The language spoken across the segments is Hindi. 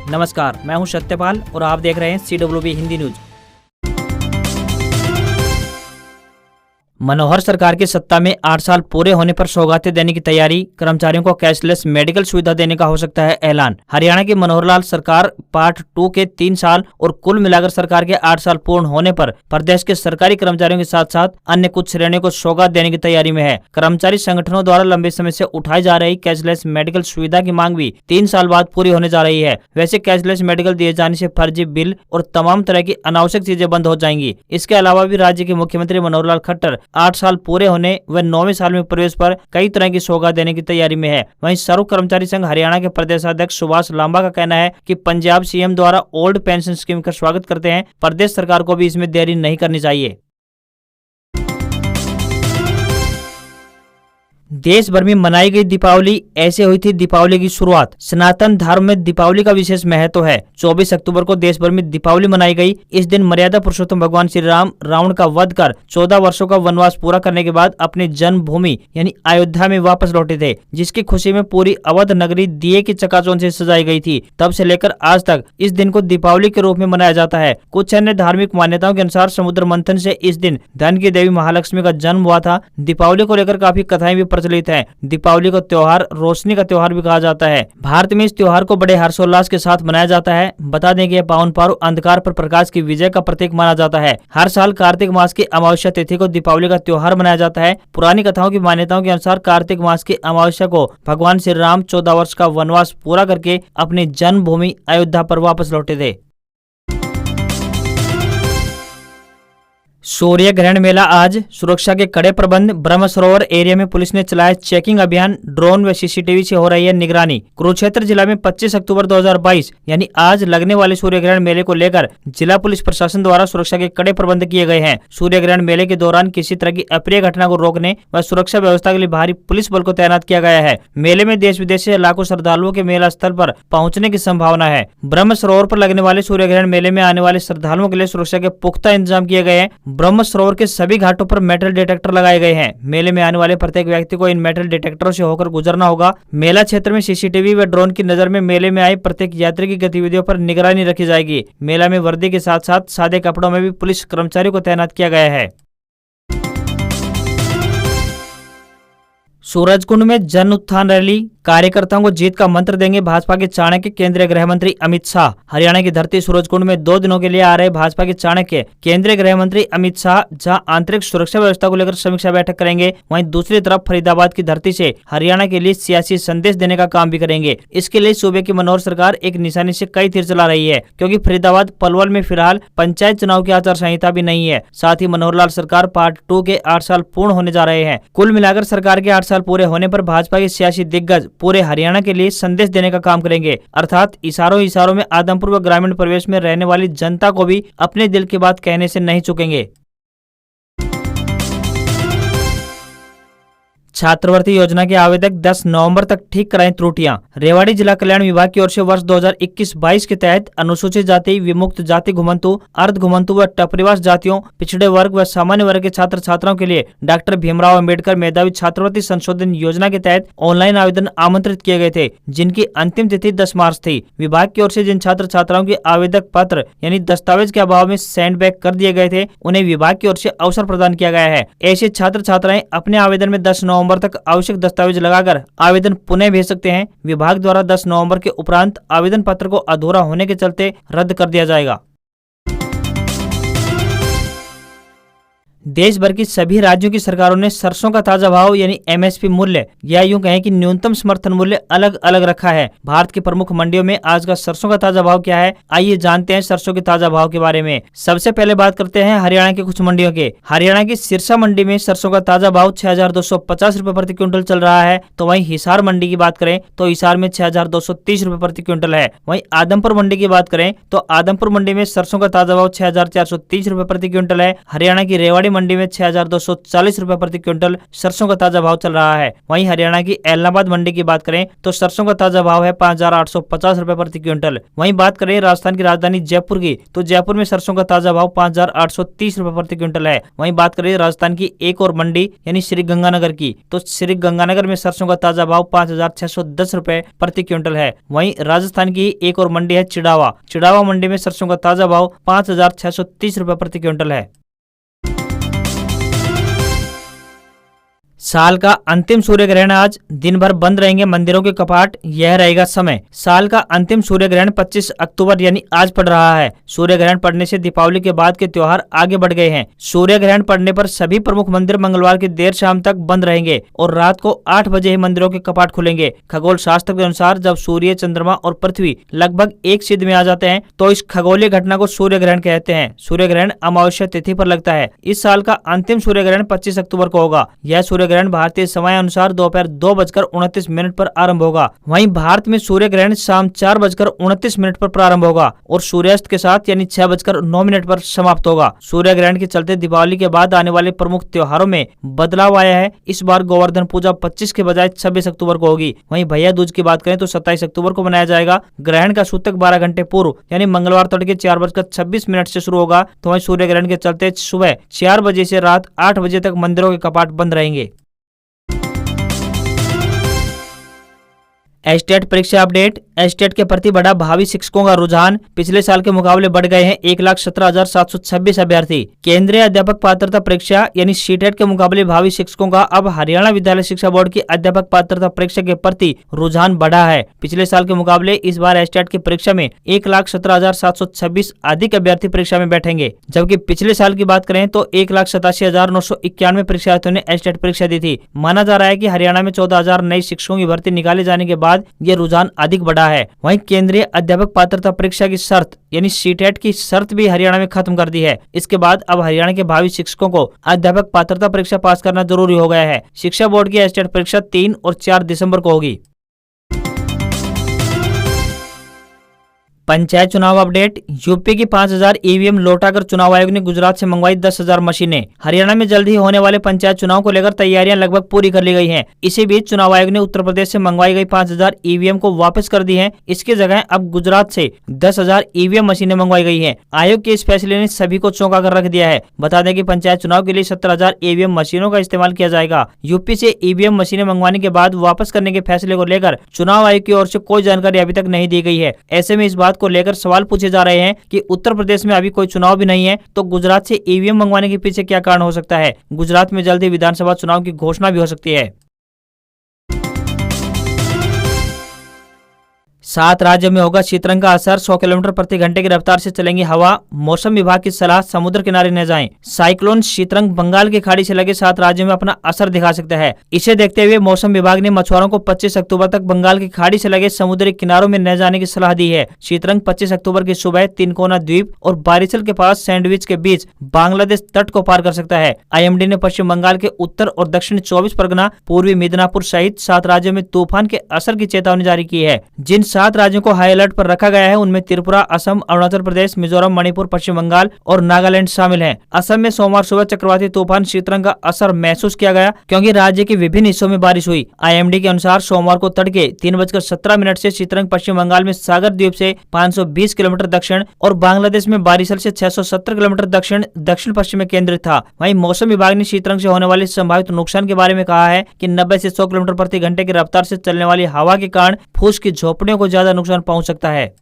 नमस्कार, मैं हूं सत्यपाल और आप देख रहे हैं CWB हिंदी न्यूज। मनोहर सरकार की सत्ता में 8 साल पूरे होने पर सौगातें देने की तैयारी, कर्मचारियों को कैशलेस मेडिकल सुविधा देने का हो सकता है ऐलान। हरियाणा की मनोहर लाल सरकार पार्ट 2 के 3 साल और कुल मिलाकर सरकार के 8 साल पूर्ण होने पर प्रदेश के सरकारी कर्मचारियों के साथ साथ अन्य कुछ श्रेणियों को सौगात देने की तैयारी में है। कर्मचारी संगठनों द्वारा लंबे समय से उठाई जा रही कैशलेस मेडिकल सुविधा की मांग भी 3 साल बाद पूरी होने जा रही है। वैसे कैशलेस मेडिकल दिए जाने से फर्जी बिल और तमाम तरह की अनावश्यक चीजें बंद हो जाएंगी। इसके अलावा भी राज्य के मुख्यमंत्री मनोहर लाल खट्टर 8 साल पूरे होने व 9वें साल में प्रवेश पर कई तरह की सौगात देने की तैयारी में है। वहीं सर्व कर्मचारी संघ हरियाणा के प्रदेशाध्यक्ष सुभाष लांबा का कहना है कि पंजाब सीएम द्वारा ओल्ड पेंशन स्कीम का स्वागत करते हैं। प्रदेश सरकार को भी इसमें देरी नहीं करनी चाहिए। देश भर में मनाई गई दीपावली, ऐसे हुई थी दीपावली की शुरुआत। सनातन धर्म में दीपावली का विशेष महत्व है। 24 अक्टूबर को देश भर में दीपावली मनाई गई। इस दिन मर्यादा पुरुषोत्तम भगवान श्री राम रावण का वध कर 14 वर्षों का वनवास पूरा करने के बाद अपनी जन्मभूमि यानी अयोध्या में वापस लौटे थे, जिसकी खुशी में पूरी अवध नगरी दिए की चकाचौंध से सजाई गई थी। तब से लेकर आज तक इस दिन को दीपावली के रूप में मनाया जाता है। कुछ अन्य धार्मिक मान्यताओं के अनुसार समुद्र मंथन से इस दिन धन की देवी महालक्ष्मी का जन्म हुआ था। दीपावली को लेकर काफी कथाएं भी प्रचलित है। दीपावली को त्योहार रोशनी का त्योहार भी कहा जाता है। भारत में इस त्योहार को बड़े हर्षोल्लास के साथ मनाया जाता है। बता दें कि यह पावन पर्व अंधकार पर प्रकाश की विजय का प्रतीक माना जाता है। हर साल कार्तिक मास की अमावस्या तिथि को दीपावली का त्योहार मनाया जाता है। पुरानी कथाओं की मान्यताओं के अनुसार कार्तिक मास की अमावस्या को भगवान श्री राम 14 वर्ष का वनवास पूरा करके अपनी जन्मभूमि अयोध्या पर वापस लौटे थे। सूर्य ग्रहण मेला आज, सुरक्षा के कड़े प्रबंध। ब्रह्म सरोवर एरिया में पुलिस ने चलाया चेकिंग अभियान। ड्रोन व सीसीटीवी से हो रही है निगरानी। कुरुक्षेत्र जिला में 25 अक्टूबर 2022 यानी आज लगने वाले सूर्य ग्रहण मेले को लेकर जिला पुलिस प्रशासन द्वारा सुरक्षा के कड़े प्रबंध किए गए हैं। सूर्य ग्रहण मेले के दौरान किसी तरह की अप्रिय घटना को रोकने व सुरक्षा व्यवस्था के लिए भारी पुलिस बल को तैनात किया गया है। मेले में देश विदेश से लाखों श्रद्धालुओं के मेला स्थल पर पहुंचने की संभावना है। ब्रह्म सरोवर पर लगने वाले सूर्य ग्रहण मेले में आने वाले श्रद्धालुओं के लिए सुरक्षा के पुख्ता इंतजाम किए गए हैं। ब्रह्म सरोवर के सभी घाटों पर मेटल डिटेक्टर लगाए गए हैं। मेले में आने वाले प्रत्येक व्यक्ति को इन मेटल डिटेक्टरों से होकर गुजरना होगा। मेला क्षेत्र में सीसीटीवी व ड्रोन की नजर में मेले में आए प्रत्येक यात्री की गतिविधियों पर निगरानी रखी जाएगी। मेला में वर्दी के साथ साथ सादे कपड़ों में भी पुलिस कर्मचारियों को तैनात किया गया है। सूरजकुंड में जन उत्थान रैली, कार्यकर्ताओं को जीत का मंत्र देंगे भाजपा के चाणक्य केंद्रीय गृह मंत्री अमित शाह। हरियाणा की धरती सूरजकुंड में 2 दिनों के लिए आ रहे भाजपा के चाणक्य केंद्रीय गृह मंत्री अमित शाह जहां आंतरिक सुरक्षा व्यवस्था को लेकर समीक्षा बैठक करेंगे, वहीं दूसरी तरफ फरीदाबाद की धरती से हरियाणा के लिए सियासी संदेश देने का काम भी करेंगे। इसके लिए सूबे की मनोहर सरकार एक निशानी से कई तीर चला रही है, क्योंकि फरीदाबाद पलवल में फिलहाल पंचायत चुनाव की आचार संहिता भी नहीं है। साथ ही मनोहर लाल सरकार पार्ट 2 के 8 साल पूर्ण होने जा रहे हैं। कुल मिलाकर सरकार के 8 साल पूरे होने पर भाजपा के सियासी दिग्गज पूरे हरियाणा के लिए संदेश देने का काम करेंगे, अर्थात इशारों में आदमपुर व ग्रामीण प्रदेश में रहने वाली जनता को भी अपने दिल की बात कहने से नहीं चूकेंगे। छात्रवृत्ति योजना के आवेदक 10 नवंबर तक ठीक कराएं त्रुटियां। रेवाड़ी जिला कल्याण विभाग की ओर से वर्ष 2021-22 के तहत अनुसूचित जाति, विमुक्त जाति, घुमंतु, अर्ध घुमंतु व टपरिवास जातियों, पिछड़े वर्ग व सामान्य वर्ग के छात्र छात्राओं के लिए डॉक्टर भीमराव अंबेडकर मेधावी छात्रवृत्ति संशोधन योजना के तहत ऑनलाइन आवेदन आमंत्रित किए गए थे, जिनकी अंतिम तिथि 10 मार्च थी। विभाग की ओर से जिन छात्र छात्राओं के आवेदक पत्र यानी दस्तावेज के अभाव में सेंड बैक कर दिए गए थे, उन्हें विभाग की ओर से अवसर प्रदान किया गया है। ऐसे छात्र छात्राएं अपने आवेदन में 10 नवंबर तक आवश्यक दस्तावेज लगाकर आवेदन पुनः भेज सकते हैं। विभाग द्वारा 10 नवंबर के उपरांत आवेदन पत्र को अधूरा होने के चलते रद्द कर दिया जाएगा। देश भर की सभी राज्यों की सरकारों ने सरसों का ताजा भाव यानी MSP मूल्य या यूं कहें कि न्यूनतम समर्थन मूल्य अलग अलग रखा है। भारत की प्रमुख मंडियों में आज का सरसों का ताजा भाव क्या है, आइए जानते हैं सरसों के ताजा भाव के बारे में। सबसे पहले बात करते हैं हरियाणा के कुछ मंडियों के। हरियाणा की सिरसा मंडी में सरसों का ताजा भाव 6250 रुपए प्रति क्विंटल चल रहा है। तो वहीं हिसार मंडी की बात करें तो हिसार में 6230 रुपए प्रति क्विंटल है। वहीं आदमपुर मंडी की बात करें तो आदमपुर मंडी में सरसों का ताजा भाव 6430 रुपए प्रति क्विंटल है। हरियाणा की रेवाड़ी मंडी में 6,240 रुपए प्रति क्विंटल सरसों का ताजा भाव चल रहा है। वहीं हरियाणा की एलनाबाद मंडी की बात करें तो सरसों का ताजा भाव है 5,850 रुपए प्रति क्विंटल। वहीं बात करें राजस्थान की राजधानी जयपुर की तो जयपुर में सरसों का ताजा भाव 5,830 रुपए प्रति क्विंटल है। वहीं बात करें राजस्थान की एक और मंडी यानी श्री गंगानगर की तो श्री गंगानगर में सरसों का ताजा भाव 5,610 रुपए प्रति क्विंटल है। वहीं राजस्थान की एक और मंडी है चिड़ावा मंडी में सरसों का ताजा भाव 5,630 रुपए प्रति क्विंटल है। साल का अंतिम सूर्य ग्रहण आज, दिन भर बंद रहेंगे मंदिरों के कपाट, यह रहेगा समय। साल का अंतिम सूर्य ग्रहण 25 अक्टूबर यानी आज पड़ रहा है। सूर्य ग्रहण पड़ने से दीपावली के बाद के त्योहार आगे बढ़ गए हैं। सूर्य ग्रहण पड़ने पर सभी प्रमुख मंदिर मंगलवार की देर शाम तक बंद रहेंगे और रात को 8 बजे ही मंदिरों के कपाट खुलेंगे। खगोल शास्त्र के अनुसार जब सूर्य, चंद्रमा और पृथ्वी लगभग एक सिद्ध में आ जाते हैं तो इस खगोलीय घटना को सूर्य ग्रहण कहते हैं। सूर्य ग्रहण अमावस्या तिथि पर लगता है। इस साल का अंतिम सूर्य ग्रहण 25 अक्टूबर को होगा। यह सूर्य ग्रहण भारतीय समय अनुसार दोपहर 2:29 पर आरंभ होगा। वहीं भारत में सूर्य ग्रहण शाम 4:29 पर प्रारंभ होगा और सूर्यास्त के साथ यानी 6:09 पर समाप्त होगा। सूर्य ग्रहण के चलते दीपावली के बाद आने वाले प्रमुख त्योहारों में बदलाव आया है। इस बार गोवर्धन पूजा 25 के बजाय 26 अक्टूबर को होगी। वहीं भैया दूज की बात करें तो 27 अक्टूबर को मनाया जाएगा। ग्रहण का सूतक 12 घंटे पूर्व यानी मंगलवार तड़के 4:26 से शुरू होगा। तो वहीं सूर्य ग्रहण के चलते सुबह 4 बजे से रात 8 बजे तक मंदिरों के कपाट बंद रहेंगे। एस्टेट परीक्षा अपडेट। एस्टेट के प्रति बढ़ा भावी शिक्षकों का रुझान, पिछले साल के मुकाबले बढ़ गए हैं 1,17,726 अभ्यर्थी। केंद्रीय अध्यापक पात्रता परीक्षा यानी सीटेट के मुकाबले भावी शिक्षकों का अब हरियाणा विद्यालय शिक्षा बोर्ड की अध्यापक पात्रता परीक्षा के प्रति रुझान बढ़ा है। पिछले साल के मुकाबले इस बार एस्टेट की परीक्षा में 1,17,726 अधिक अभ्यर्थी परीक्षा में बैठेंगे, जबकि पिछले साल की बात करें तो 1,87,991 परीक्षार्थियों ने एस्टेट परीक्षा दी थी। माना जा रहा है कि हरियाणा में 14,000 नई शिक्षकों की भर्ती निकाले जाने के बाद ये रुझान अधिक बढ़ा है। वहीं केंद्रीय अध्यापक पात्रता परीक्षा की शर्त यानी सीटेट की शर्त भी हरियाणा में खत्म कर दी है। इसके बाद अब हरियाणा के भावी शिक्षकों को अध्यापक पात्रता परीक्षा पास करना जरूरी हो गया है। शिक्षा बोर्ड की एस्टेट परीक्षा 3 और 4 दिसंबर को होगी। पंचायत चुनाव अपडेट। यूपी की 5,000 ईवीएम लौटाकर चुनाव आयोग ने गुजरात से मंगवाई 10,000 मशीनें। हरियाणा में जल्द ही होने वाले पंचायत चुनाव को लेकर तैयारियां लगभग पूरी कर ली गई हैं। इसी बीच चुनाव आयोग ने उत्तर प्रदेश से मंगवाई गई 5,000 ईवीएम को वापस कर दी है। इसकी जगह अब गुजरात से 10,000 ईवीएम मशीनें मंगवाई गई है। आयोग के इस फैसले ने सभी को चौंका कर रख दिया है। बता दें कि पंचायत चुनाव के लिए 17,000 ईवीएम मशीनों का इस्तेमाल किया जाएगा। यूपी से ईवीएम मशीनें मंगवाने के बाद वापस करने के फैसले को लेकर चुनाव आयोग की ओर से कोई जानकारी अभी तक नहीं दी गई है। ऐसे में इस बात को लेकर सवाल पूछे जा रहे हैं कि उत्तर प्रदेश में अभी कोई चुनाव भी नहीं है तो गुजरात से ईवीएम मंगवाने के पीछे क्या कारण हो सकता है। गुजरात में जल्द ही विधानसभा चुनाव की घोषणा भी हो सकती है। 7 राज्यों में होगा शीतरंग का असर, 100 किलोमीटर प्रति घंटे की रफ्तार से चलेंगी हवा। मौसम विभाग की सलाह, समुद्र किनारे न जाएं। साइक्लोन शीतरंग बंगाल की खाड़ी से लगे 7 राज्यों में अपना असर दिखा सकता है। इसे देखते हुए मौसम विभाग ने मछुआरों को 25 अक्टूबर तक बंगाल की खाड़ी से लगे समुद्री किनारों में न जाने की सलाह दी है। शीतरंग 25 अक्टूबर की सुबह तिनकोना द्वीप और बारिशल के पास सैंडविच के बीच बांग्लादेश तट को पार कर सकता है। IMD ने पश्चिम बंगाल के उत्तर और दक्षिण 24 परगना, पूर्वी मिदनापुर सहित 7 राज्यों में तूफान के असर की चेतावनी जारी की है। जिन 7 राज्यों को हाई अलर्ट पर रखा गया है उनमें त्रिपुरा, असम, अरुणाचल प्रदेश, मिजोरम, मणिपुर, पश्चिम बंगाल और नागालैंड शामिल हैं। असम में सोमवार सुबह चक्रवाती तूफान शीतरंग का असर महसूस किया गया क्योंकि राज्य के विभिन्न हिस्सों में बारिश हुई। IMD के अनुसार सोमवार को तड़के 3:17 से शीतरंग पश्चिम बंगाल में सागर द्वीप से 520 किलोमीटर दक्षिण और बांग्लादेश में बारिशल से 670 किलोमीटर दक्षिण पश्चिम में केंद्रित था। वहीं मौसम विभाग ने शीतरंग से होने वाले संभावित नुकसान के बारे में कहा है कि 90 से 100 किलोमीटर प्रति घंटे की रफ्तार से चलने वाली हवा के कारण फूस की झोपड़ियों को ज्यादा नुकसान पहुंच सकता है।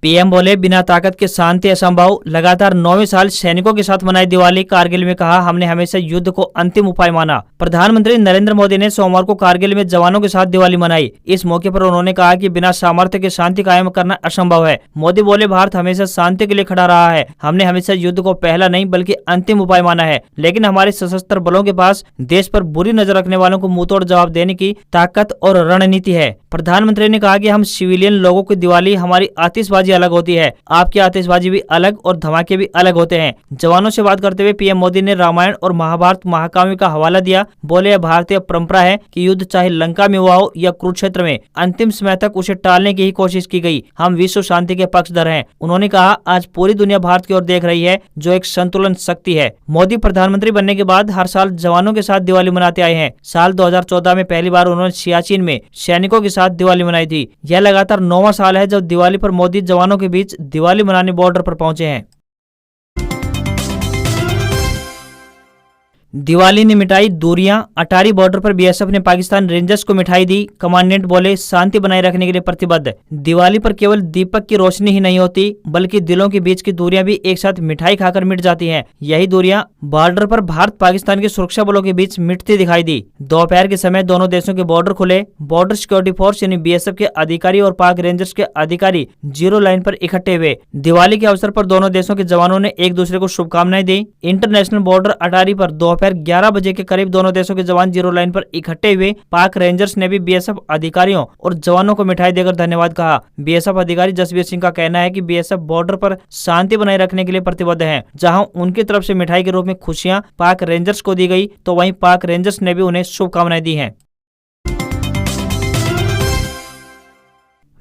PM बोले बिना ताकत के शांति असंभव। लगातार 9वें साल सैनिकों के साथ मनाई दिवाली। कारगिल में कहा हमने हमेशा युद्ध को अंतिम उपाय माना। प्रधानमंत्री नरेंद्र मोदी ने सोमवार को कारगिल में जवानों के साथ दिवाली मनाई। इस मौके पर उन्होंने कहा कि बिना सामर्थ्य के शांति कायम करना असंभव है। मोदी बोले भारत हमेशा शांति के लिए खड़ा रहा है। हमने हमेशा युद्ध को पहला नहीं बल्कि अंतिम उपाय माना है, लेकिन हमारे सशस्त्र बलों के पास देश पर बुरी नजर रखने वालों को मुंहतोड़ जवाब देने की ताकत और रणनीति है। प्रधानमंत्री ने कहा कि हम सिविलियन लोगों की दिवाली, हमारी आतिशबाजी आतिशबाजी अलग होती है। आपकी आतिशबाजी भी अलग और धमाके भी अलग होते हैं। जवानों से बात करते हुए पीएम मोदी ने रामायण और महाभारत महाकाव्य का हवाला दिया। बोले, यह भारतीय परंपरा है कि युद्ध चाहे लंका में हुआ हो या कुरुक्षेत्र में, अंतिम समय तक उसे टालने की ही कोशिश की गई। हम विश्व शांति के पक्षधर हैं। उन्होंने कहा, आज पूरी दुनिया भारत की ओर देख रही है, जो एक संतुलन शक्ति है। मोदी प्रधानमंत्री बनने के बाद हर साल जवानों के साथ दिवाली मनाते आए हैं। साल 2014 में पहली बार उन्होंने सियाचिन में सैनिकों के साथ दिवाली मनाई थी। यह लगातार 9वां साल है जब दिवाली पर मोदी जवानों के बीच दिवाली मनाने बॉर्डर पर पहुंचे हैं। दिवाली ने मिटाई दूरियां, अटारी बॉर्डर पर बीएसएफ ने पाकिस्तान रेंजर्स को मिठाई दी। कमांडेंट बोले, शांति बनाए रखने के लिए प्रतिबद्ध। दिवाली पर केवल दीपक की रोशनी ही नहीं होती, बल्कि दिलों के बीच की दूरियां भी एक साथ मिठाई खाकर मिट जाती हैं। यही दूरियां बॉर्डर पर भारत पाकिस्तान के सुरक्षा बलों के बीच मिटती दिखाई दी। दोपहर के समय दोनों देशों के बॉर्डर खुले। बॉर्डर सिक्योरिटी फोर्स यानी बीएसएफ के अधिकारी और पाक रेंजर्स के अधिकारी जीरो लाइन पर इकट्ठे हुए। दिवाली के अवसर पर दोनों देशों के जवानों ने एक दूसरे को शुभकामनाएं दी। इंटरनेशनल बॉर्डर अटारी पर दोपहर 11 बजे के करीब दोनों देशों के जवान जीरो लाइन पर इकट्ठे हुए। पाक रेंजर्स ने भी बीएसएफ अधिकारियों और जवानों को मिठाई देकर धन्यवाद कहा। बीएसएफ अधिकारी जसवीर सिंह का कहना है कि बीएसएफ बॉर्डर पर शांति बनाए रखने के लिए प्रतिबद्ध है। जहां उनकी तरफ से मिठाई के रूप में खुशियां पाक रेंजर्स को दी गई, तो वहीं पाक रेंजर्स ने भी उन्हें शुभकामनाएं दी हैं।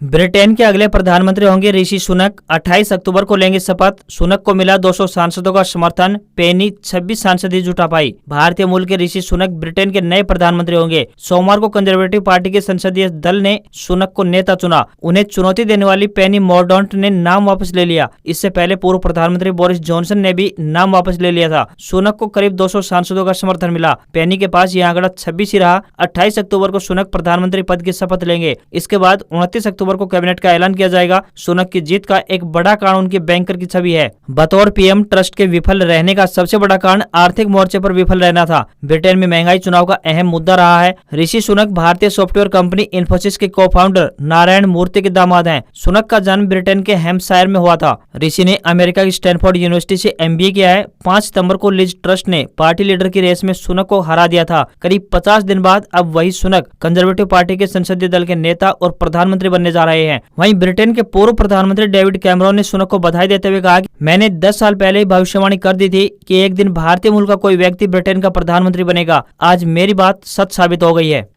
ब्रिटेन के अगले प्रधानमंत्री होंगे ऋषि सुनक। 28 अक्टूबर को लेंगे शपथ। सुनक को मिला 200 सांसदों का समर्थन। पेनी 26 सांसद ही जुटा पाई। भारतीय मूल के ऋषि सुनक ब्रिटेन के नए प्रधानमंत्री होंगे। सोमवार को कंजर्वेटिव पार्टी के संसदीय दल ने सुनक को नेता चुना। उन्हें चुनौती देने वाली पेनी मोरडॉन्ट ने नाम वापस ले लिया। इससे पहले पूर्व प्रधानमंत्री बोरिस जॉनसन ने भी नाम वापस ले लिया था। सुनक को करीब 200 सांसदों का समर्थन मिला। पेनी के पास यह आंकड़ा 26 ही रहा। 28 अक्टूबर को सुनक प्रधानमंत्री पद की शपथ लेंगे। इसके बाद 29 अक्टूबर को कैबिनेट का ऐलान किया जाएगा। सुनक की जीत का एक बड़ा कारण उनके बैंकर की छवि है। बतौर पीएम ट्रस्ट के विफल रहने का सबसे बड़ा कारण आर्थिक मोर्चे पर विफल रहना था। ब्रिटेन में महंगाई चुनाव का अहम मुद्दा रहा है। ऋषि सुनक भारतीय सॉफ्टवेयर कंपनी इन्फोसिस के को-फाउंडर नारायण मूर्ति के दामाद हैं। सुनक का जन्म ब्रिटेन के हैम्पशायर में हुआ था। ऋषि ने अमेरिका की स्टैनफोर्ड यूनिवर्सिटी से एमबीए किया है। 5 सितंबर को लिज ट्रस्ट ने पार्टी लीडर की रेस में सुनक को हरा दिया था। करीब 50 दिन बाद अब वही सुनक कंजर्वेटिव पार्टी के संसदीय दल के नेता और प्रधानमंत्री बनने जा रहे हैं। वहीं ब्रिटेन के पूर्व प्रधानमंत्री डेविड कैमरन ने सुनक को बधाई देते हुए कहा कि मैंने 10 साल पहले ही भविष्यवाणी कर दी थी कि एक दिन भारतीय मूल का कोई व्यक्ति ब्रिटेन का प्रधानमंत्री बनेगा। आज मेरी बात सच साबित हो गई है।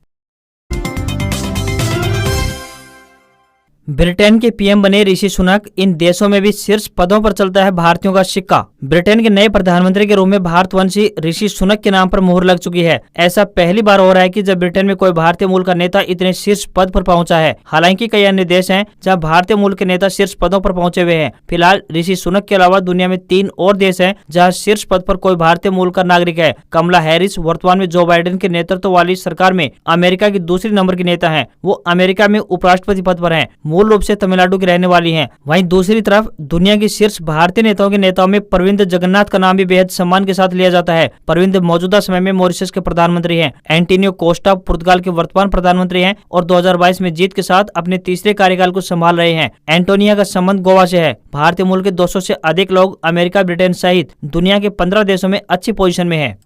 ब्रिटेन के पीएम बने ऋषि सुनक। इन देशों में भी शीर्ष पदों पर चलता है भारतीयों का सिक्का। ब्रिटेन के नए प्रधानमंत्री के रूप में भारतवंशी ऋषि सुनक के नाम पर मुहर लग चुकी है। ऐसा पहली बार हो रहा है कि जब ब्रिटेन में कोई भारतीय मूल का नेता इतने शीर्ष पद पर पहुंचा है। हालांकि कई अन्य देश हैं जहां भारतीय मूल के नेता शीर्ष पदों पर पहुंचे हुए हैं। फिलहाल ऋषि सुनक के अलावा दुनिया में 3 और देश हैं जहाँ शीर्ष पद पर कोई भारतीय मूल का नागरिक है। कमला हैरिस वर्तमान में जो बाइडेन के नेतृत्व वाली सरकार में अमेरिका की दूसरी नंबर की नेता है। वो अमेरिका में उपराष्ट्रपति पद पर है। मूल रूप से तमिलनाडु की रहने वाली हैं। वहीं दूसरी तरफ दुनिया की शीर्ष भारतीय नेताओं के नेताओं में प्रविंद जगन्नाथ का नाम भी बेहद सम्मान के साथ लिया जाता है। प्रविंद मौजूदा समय में मॉरिशस के प्रधानमंत्री हैं। एंटोनियो कोस्टा पुर्तगाल के वर्तमान प्रधानमंत्री हैं और 2022 में जीत के साथ अपने तीसरे कार्यकाल को संभाल रहे हैं। एंटोनिया का संबंध गोवा से है। भारतीय मूल के 200 से अधिक लोग अमेरिका, ब्रिटेन सहित दुनिया के 15 देशों में अच्छी पोजीशन में है।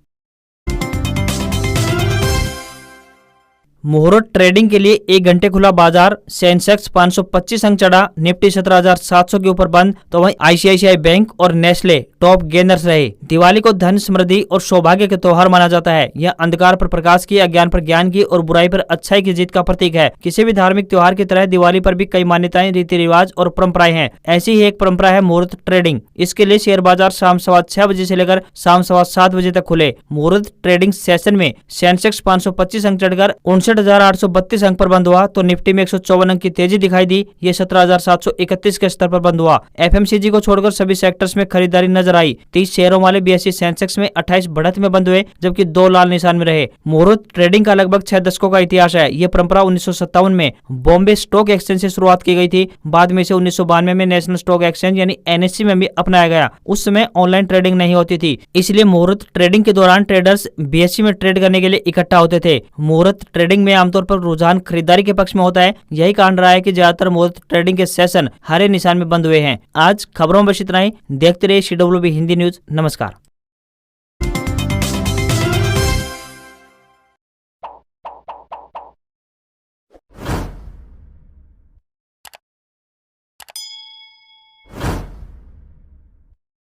मुहूर्त ट्रेडिंग के लिए 1 घंटे खुला बाजार। सेंसेक्स 525 अंक चढ़ा। निफ्टी 17,700 के ऊपर बंद। तो वहीं आईसीआईसीआई बैंक और नेस्ले टॉप गेनर्स रहे। दिवाली को धन, समृद्धि और सौभाग्य के त्योहार माना जाता है। यह अंधकार पर प्रकाश की, अज्ञान पर ज्ञान की और बुराई पर अच्छाई की जीत का प्रतीक है। किसी भी धार्मिक त्योहार की तरह दिवाली पर भी कई मान्यताएं, रीति रिवाज और परंपराएं हैं। ऐसी ही एक परंपरा है मुहूर्त ट्रेडिंग। इसके लिए शेयर बाजार शाम 6:15 बजे से लेकर शाम 7:15 बजे तक खुले। मुहूर्त ट्रेडिंग सेशन में सेंसेक्स 525 अंक चढ़कर 59,832 अंक पर बंद हुआ। तो निफ्टी में 154 अंक की तेजी दिखाई दी। ये 17,731 के स्तर पर बंद हुआ। एफएमसीजी को छोड़कर सभी सेक्टर्स में खरीदारी नजर आई। 30 शेयरों वाले बीएसई सेंसेक्स में 28 बढ़त में बंद हुए, जबकि 2 लाल निशान में रहे। मुहूर्त ट्रेडिंग का लगभग 6 दशकों का इतिहास है। ये परंपरा 1957 में बॉम्बे स्टॉक एक्सचेंज से शुरुआत की गई थी। बाद में इसे 1992 में नेशनल स्टॉक एक्सचेंज यानी एनएससी में भी अपनाया गया। उस समय ऑनलाइन ट्रेडिंग नहीं होती थी, इसलिए मुहूर्त ट्रेडिंग के दौरान ट्रेडर्स बीएसई में ट्रेड करने के लिए इकट्ठा होते थे। मुहूर्त ट्रेडिंग में आमतौर पर रुझान खरीदारी के पक्ष में होता है। यही कारण रहा है कि ज्यादातर मुहूर्त ट्रेडिंग के सेशन हरे निशान में बंद हुए हैं। आज खबरों में बस इतना ही। देखते रहिए CWB हिंदी न्यूज। नमस्कार।